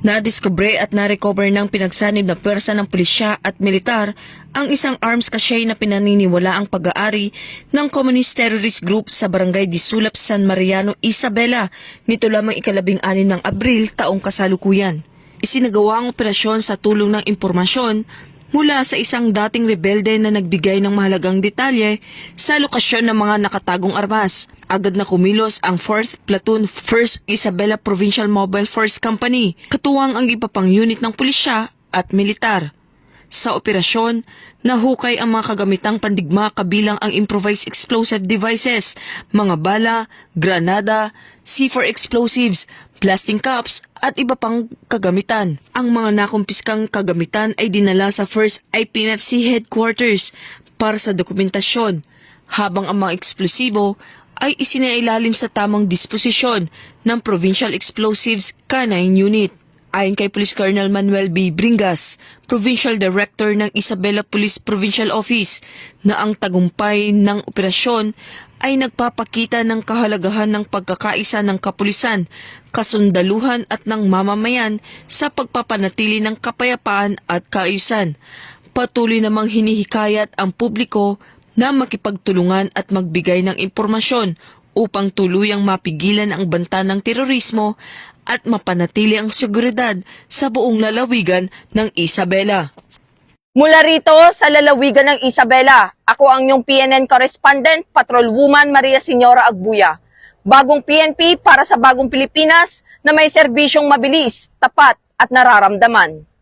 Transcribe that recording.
Nadiskubre at na-recover ng pinagsanib na pwersa ng pulisya at militar ang isang arms cache na pinaniniwala ang pag-aari ng Communist Terrorist Group sa Barangay Disulap, San Mariano, Isabela nito lamang ika-16 ng Abril taong kasalukuyan. Isinagawa ang operasyon sa tulong ng impormasyon mula sa isang dating rebelde na nagbigay ng mahalagang detalye sa lokasyon ng mga nakatagong armas. Agad na kumilos ang 4th Platoon 1st Isabela Provincial Mobile Force Company, katuwang ang iba pang unit ng pulisya at militar. Sa operasyon, nahukay ang mga kagamitang pandigma kabilang ang improvised explosive devices, mga bala, granada, C4 explosives, blasting cups at iba pang kagamitan. Ang mga nakumpiskang kagamitan ay dinala sa 1st IPMFC headquarters para sa dokumentasyon, habang ang mga eksplosibo ay isinailalim sa tamang disposisyon ng Provincial Explosives Canine Unit. Ayon kay Police Colonel Manuel B. Bringas, Provincial Director ng Isabela Police Provincial Office, na ang tagumpay ng operasyon ay nagpapakita ng kahalagahan ng pagkakaisa ng kapulisan, kasundaluhan at ng mamamayan sa pagpapanatili ng kapayapaan at kaayusan. Patuloy namang hinihikayat ang publiko na makipagtulungan at magbigay ng impormasyon upang tuluyang mapigilan ang banta ng terorismo at mapanatili ang seguridad sa buong lalawigan ng Isabela. Mula rito sa lalawigan ng Isabela, ako ang inyong PNN correspondent, Patrolwoman Maria Señora Agbuya. Bagong PNP para sa bagong Pilipinas na may serbisyong mabilis, tapat at nararamdaman.